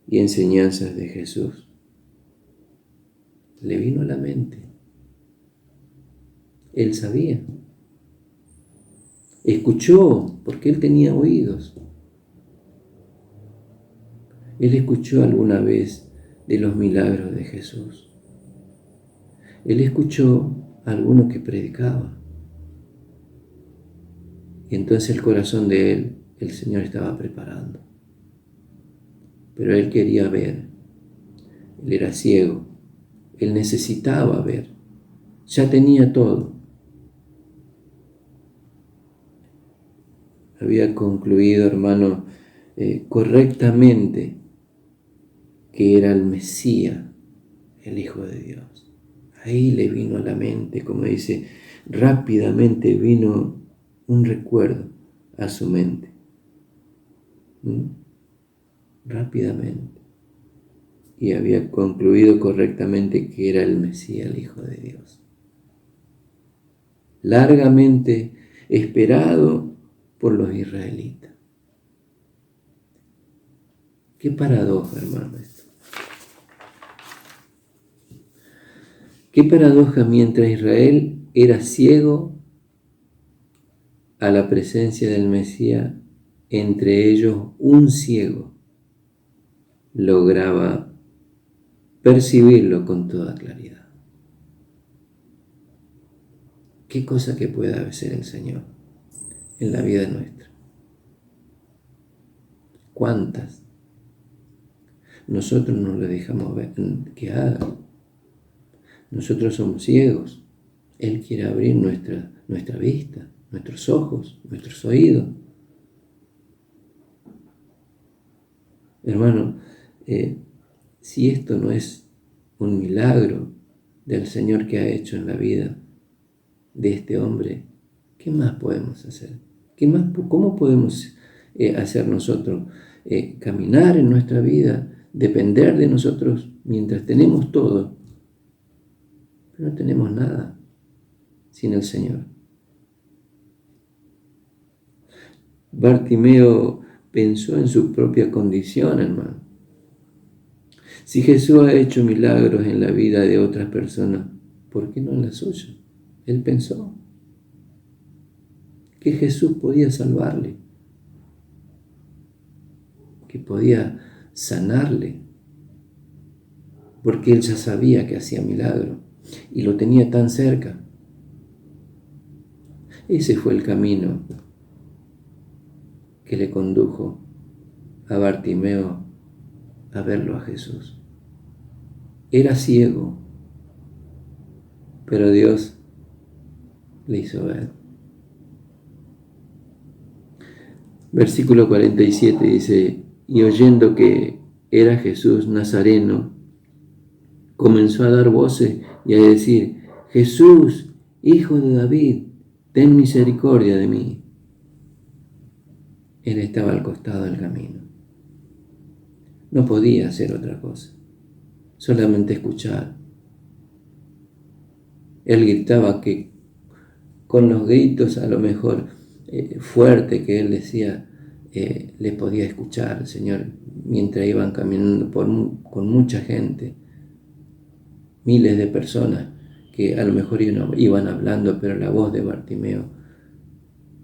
Speaker 3: y enseñanzas de Jesús. Le vino a la mente. Él sabía. Escuchó, porque él tenía oídos. Él escuchó alguna vez de los milagros de Jesús. Él escuchó a alguno que predicaba. Y entonces el corazón de él, el Señor estaba preparando. Pero él quería ver. Él era ciego. Él necesitaba ver. Ya tenía todo. Había concluido, hermano, correctamente que era el Mesías, el Hijo de Dios. Ahí le vino a la mente, como dice, rápidamente vino un recuerdo a su mente. Rápidamente. Y había concluido correctamente que era el Mesías, el Hijo de Dios. Largamente esperado por los israelitas. Qué paradoja, hermano, esto. Qué paradoja, mientras Israel era ciego a la presencia del Mesías, entre ellos un ciego lograba percibirlo con toda claridad. Qué cosa que pueda hacer el Señor en la vida nuestra. ¿Cuántas? Nosotros no le dejamos ver que haga. Nosotros somos ciegos. Él quiere abrir nuestra vista, nuestros ojos, nuestros oídos. Hermano, si esto no es un milagro del Señor que ha hecho en la vida de este hombre, ¿qué más podemos hacer? ¿Cómo podemos hacer nosotros? Caminar en nuestra vida, depender de nosotros mientras tenemos todo, pero no tenemos nada sin el Señor. Bartimeo pensó en su propia condición, hermano. Si Jesús ha hecho milagros en la vida de otras personas, ¿por qué no en la suya? Él pensó que Jesús podía salvarle, que podía sanarle, porque él ya sabía que hacía milagros y lo tenía tan cerca. Ese fue el camino que le condujo a Bartimeo a verlo a Jesús. Era ciego, pero Dios le hizo ver. Versículo 47 dice, y oyendo que era Jesús Nazareno, comenzó a dar voces y a decir, Jesús, Hijo de David, ten misericordia de mí. Él estaba al costado del camino. No podía hacer otra cosa, solamente escuchar. Él gritaba que con los gritos a lo mejor fuerte que él decía, le podía escuchar al Señor mientras iban caminando con mucha gente, miles de personas que a lo mejor iban hablando, pero la voz de Bartimeo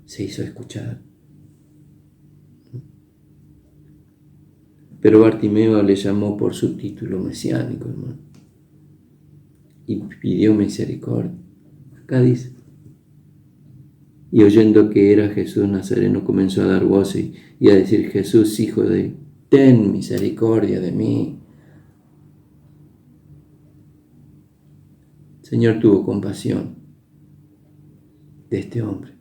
Speaker 3: se hizo escuchar. Pero Bartimeo le llamó por su título mesiánico, hermano, y pidió misericordia. Acá dice, y oyendo que era Jesús Nazareno, comenzó a dar voces y a decir, Jesús, Hijo de David, ten misericordia de mí. El Señor tuvo compasión de este hombre,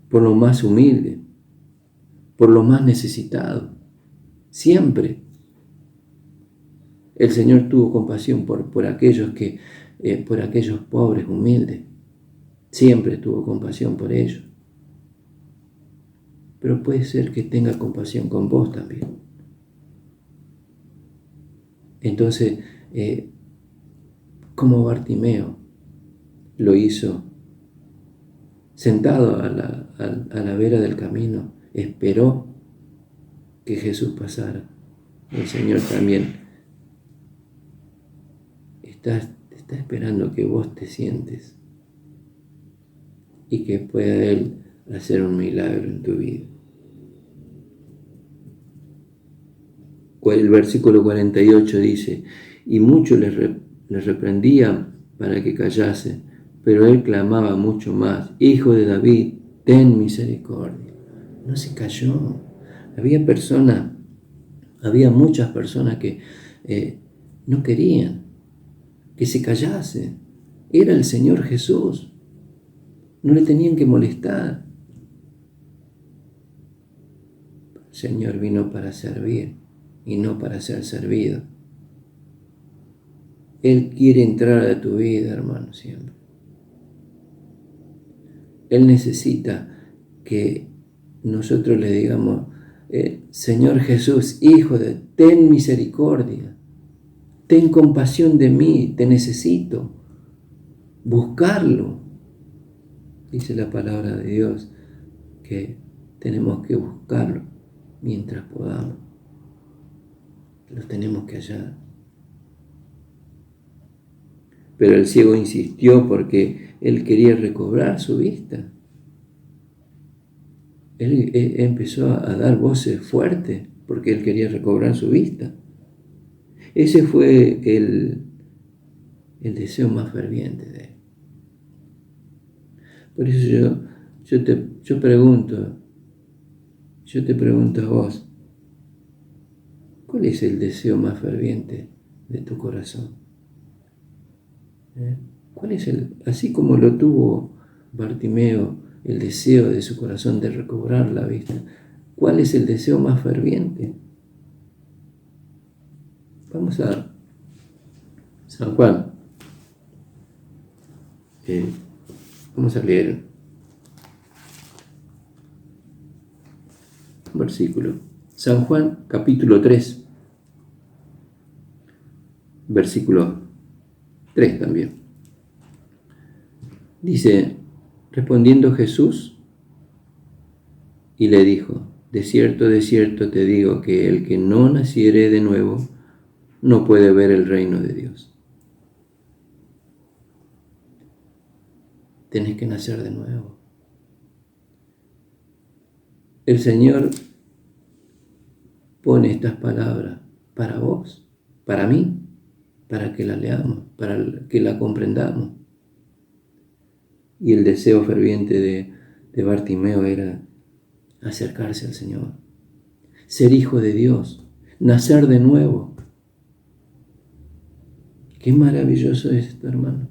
Speaker 3: por lo más humilde, por lo más necesitado. Siempre el Señor tuvo compasión por aquellos por aquellos pobres, humildes. Siempre tuvo compasión por ellos. Pero puede ser que tenga compasión con vos también. Entonces, como Bartimeo lo hizo sentado a la vera del camino, esperó que Jesús pasara. El Señor también está esperando que vos te sientes y que pueda Él hacer un milagro en tu vida. El versículo 48 dice: y muchos les reprendían para que callase, pero Él clamaba mucho más: Hijo de David, ten misericordia. No se calló. Había muchas personas que no querían que se callase. Era el Señor Jesús. No le tenían que molestar. El Señor vino para servir y no para ser servido. Él quiere entrar a tu vida, hermano, siempre. Él necesita que nosotros le digamos: Señor Jesús, Hijo de, ten misericordia, ten compasión de mí, te necesito. Buscarlo. Dice la palabra de Dios que tenemos que buscarlo mientras podamos. Lo tenemos que hallar. Pero el ciego insistió porque él quería recobrar su vista. Él empezó a dar voces fuertes porque él quería recobrar su vista. Ese fue el deseo más ferviente de él. Por eso yo te pregunto a vos: ¿cuál es el deseo más ferviente de tu corazón? ¿Cuál es así como lo tuvo Bartimeo, el deseo de su corazón de recobrar la vista? ¿Cuál es el deseo más ferviente? Vamos a San Juan. Vamos a leer un versículo. San Juan, capítulo 3, versículo 3 también. Dice: respondiendo Jesús, y le dijo: de cierto te digo que el que no naciere de nuevo no puede ver el reino de Dios. Tenés que nacer de nuevo. El Señor pone estas palabras para vos, para mí, para que la leamos, para que la comprendamos. Y el deseo ferviente de Bartimeo era acercarse al Señor, ser hijo de Dios, nacer de nuevo. Qué maravilloso es esto, hermano.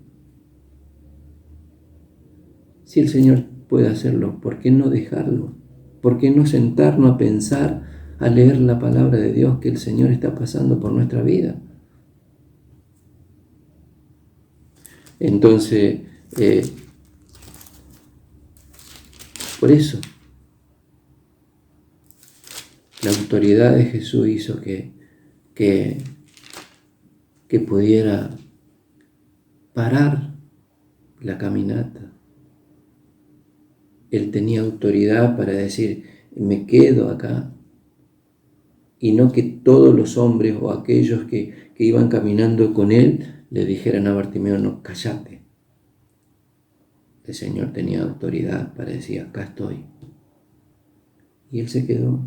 Speaker 3: Si el Señor puede hacerlo, ¿por qué no dejarlo? ¿Por qué no sentarnos a pensar, a leer la palabra de Dios que el Señor está pasando por nuestra vida? Entonces, por eso, la autoridad de Jesús hizo que pudiera parar la caminata. Él tenía autoridad para decir: me quedo acá. Y no que todos los hombres o aquellos que iban caminando con él le dijeran a Bartimeo: no, cállate. El Señor tenía autoridad para decir: acá estoy. Y él se quedó.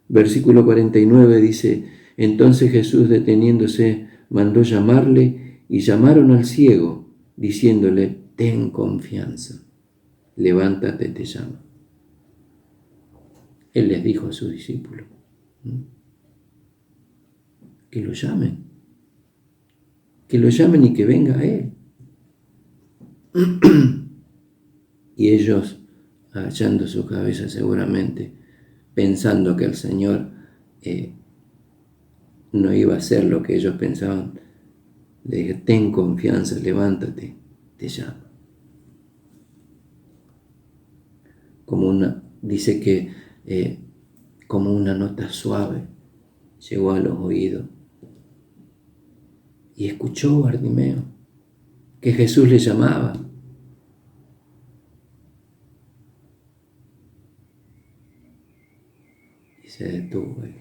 Speaker 3: Versículo 49 dice: entonces Jesús, deteniéndose, mandó llamarle, y llamaron al ciego, diciéndole: ten confianza, levántate, te llama. Él les dijo a sus discípulos que lo llamen y que venga a Él. Y ellos, agachando su cabeza seguramente, pensando que el Señor no iba a hacer lo que ellos pensaban, le dije: ten confianza, levántate, te llama. Dice que como una nota suave llegó a los oídos, y escuchó Bartimeo que Jesús le llamaba. se detuvo él.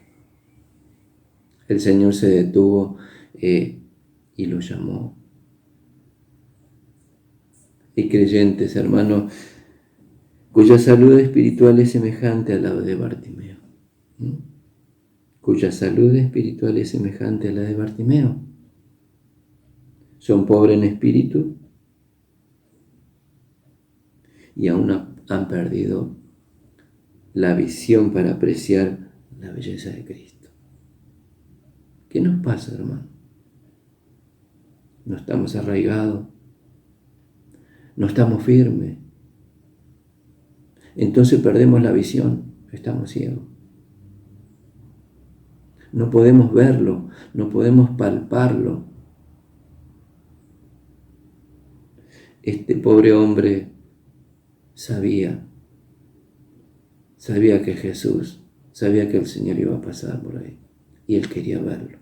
Speaker 3: El Señor se detuvo y lo llamó. Y creyentes, hermanos, cuya salud espiritual es semejante a la de Bartimeo. Cuya salud espiritual es semejante a la de Bartimeo. Son pobres en espíritu y aún han perdido la visión para apreciar la belleza de Cristo. ¿Qué nos pasa, hermano? No estamos arraigados, no estamos firmes. Entonces perdemos la visión, estamos ciegos. No podemos verlo, no podemos palparlo. Este pobre hombre sabía que Jesús, sabía que el Señor iba a pasar por ahí y él quería verlo.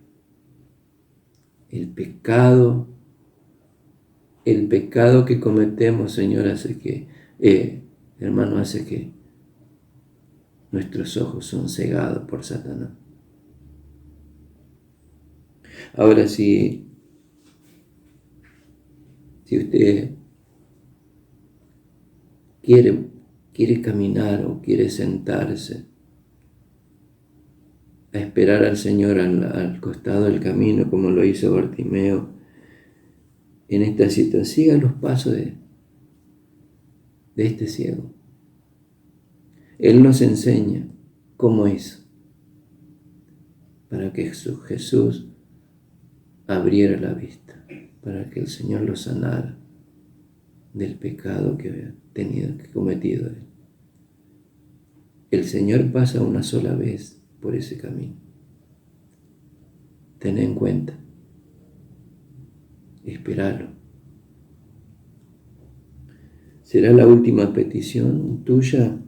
Speaker 3: El pecado que cometemos, Señor, hace que, hermano, hace que nuestros ojos son cegados por Satanás. Ahora, si usted quiere caminar o quiere sentarse a esperar al Señor al costado del camino, como lo hizo Bartimeo, en esta situación, siga los pasos de este ciego. Él nos enseña cómo hizo para que Jesús abriera la vista, para que el Señor lo sanara del pecado que había cometido él. El Señor pasa una sola vez por ese camino. Ten en cuenta, esperalo. ¿Será la última petición tuya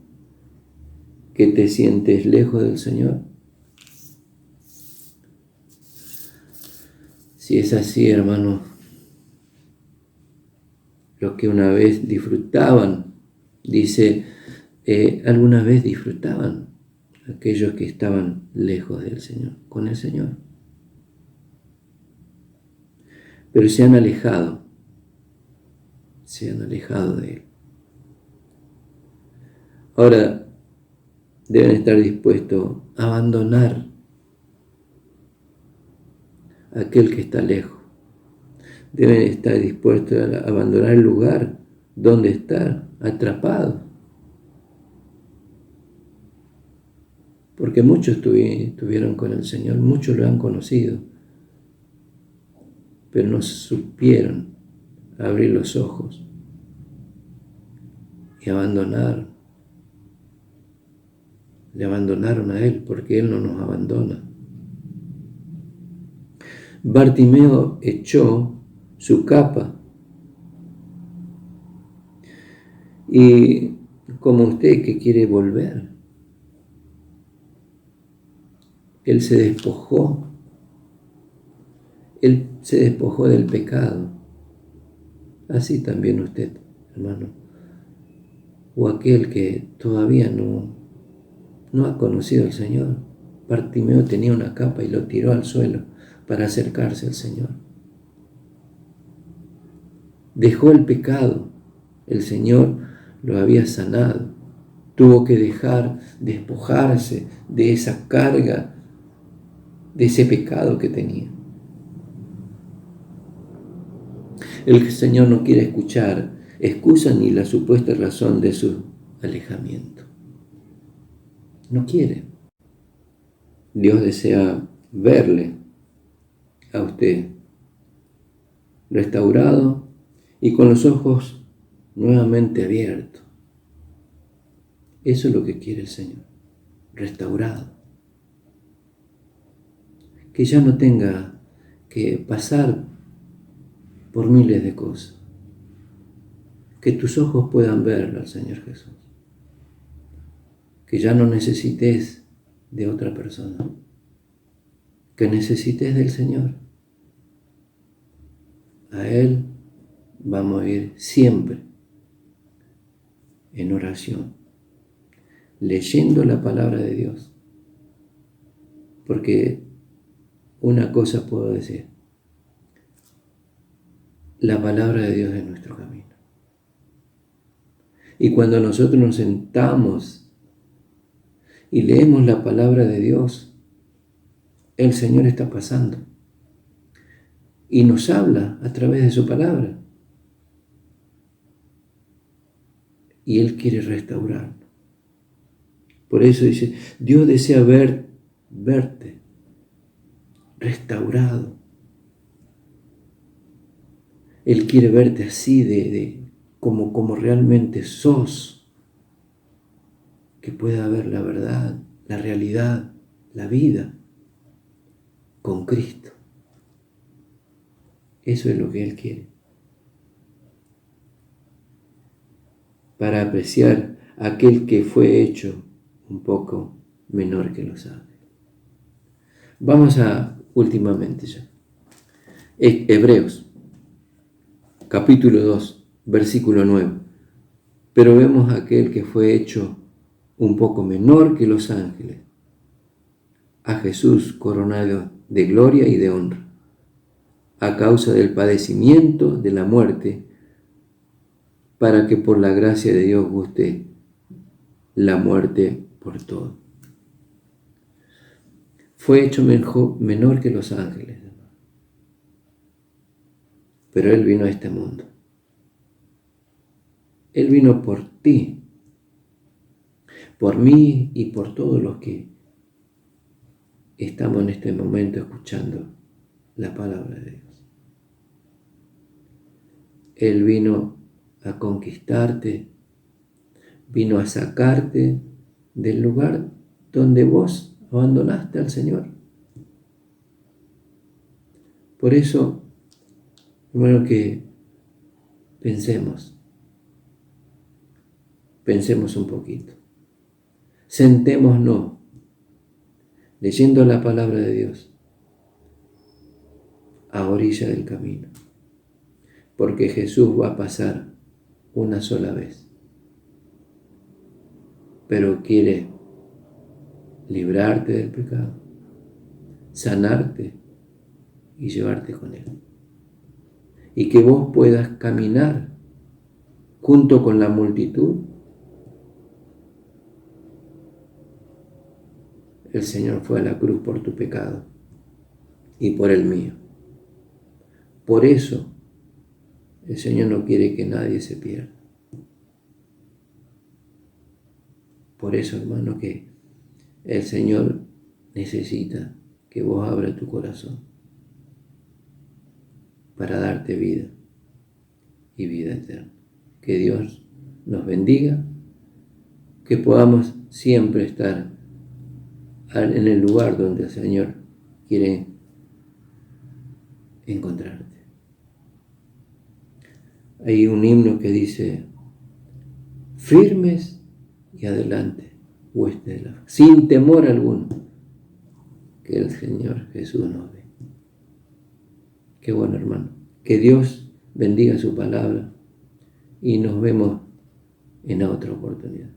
Speaker 3: que te sientes lejos del Señor? Si es así, hermano, los que una vez disfrutaban, dice, alguna vez disfrutaban aquellos que estaban lejos del Señor, con el Señor. Pero se han alejado de Él. Ahora deben estar dispuestos a abandonar a aquel que está lejos. Deben estar dispuestos a abandonar el lugar donde están atrapados. Porque muchos estuvieron con el Señor, muchos lo han conocido, pero no supieron abrir los ojos y abandonar. Le abandonaron a Él porque Él no nos abandona. Bartimeo echó su capa y como usted que quiere volver, Él se despojó del pecado. Así también usted, hermano, o aquel que todavía no ha conocido al Señor. Bartimeo tenía una capa y lo tiró al suelo para acercarse al Señor. Dejó el pecado, el Señor lo había sanado. Tuvo que despojarse de esa carga, de ese pecado que tenía. El Señor no quiere escuchar excusa ni la supuesta razón de su alejamiento. No quiere. Dios desea verle a usted restaurado y con los ojos nuevamente abiertos. Eso es lo que quiere el Señor, restaurado. Que ya no tenga que pasar por miles de cosas. Que tus ojos puedan ver al Señor Jesús. Que ya no necesites de otra persona. Que necesites del Señor. A Él vamos a ir siempre en oración, leyendo la palabra de Dios, Porque una cosa puedo decir, la palabra de Dios es nuestro camino. Y cuando nosotros nos sentamos y leemos la palabra de Dios, el Señor está pasando y nos habla a través de su palabra. Y Él quiere restaurarnos. Por eso dice, Dios desea verte restaurado. Él quiere verte así, como realmente sos, que pueda ver la verdad, la realidad, la vida con Cristo. Eso es lo que Él quiere. Para apreciar a aquel que fue hecho un poco menor que los ángeles. Vamos a, últimamente ya, Hebreos, capítulo 2, versículo 9. Pero vemos a aquel que fue hecho un poco menor que los ángeles, a Jesús coronado de gloria y de honra, a causa del padecimiento de la muerte, para que por la gracia de Dios guste la muerte por todo. Fue hecho menor que los ángeles, pero Él vino a este mundo. Él vino por ti, por mí y por todos los que estamos en este momento escuchando la palabra de Dios. Él vino a conquistarte, vino a sacarte del lugar donde vos abandonaste al Señor. Por eso, hermano, que pensemos un poquito. Sentémonos leyendo la palabra de Dios a orilla del camino, porque Jesús va a pasar una sola vez, pero quiere librarte del pecado, sanarte y llevarte con Él, y que vos puedas caminar junto con la multitud. El Señor fue a la cruz por tu pecado y por el mío. Por eso el Señor no quiere que nadie se pierda. Por eso, hermano, que el Señor necesita que vos abras tu corazón para darte vida y vida eterna. Que Dios nos bendiga, que podamos siempre estar en el lugar donde el Señor quiere encontrarte. Hay un himno que dice, firmes y adelante, huestes de la fe, sin temor alguno, que el Señor Jesús nos ve. Qué bueno, hermano. Que Dios bendiga su palabra y nos vemos en otra oportunidad.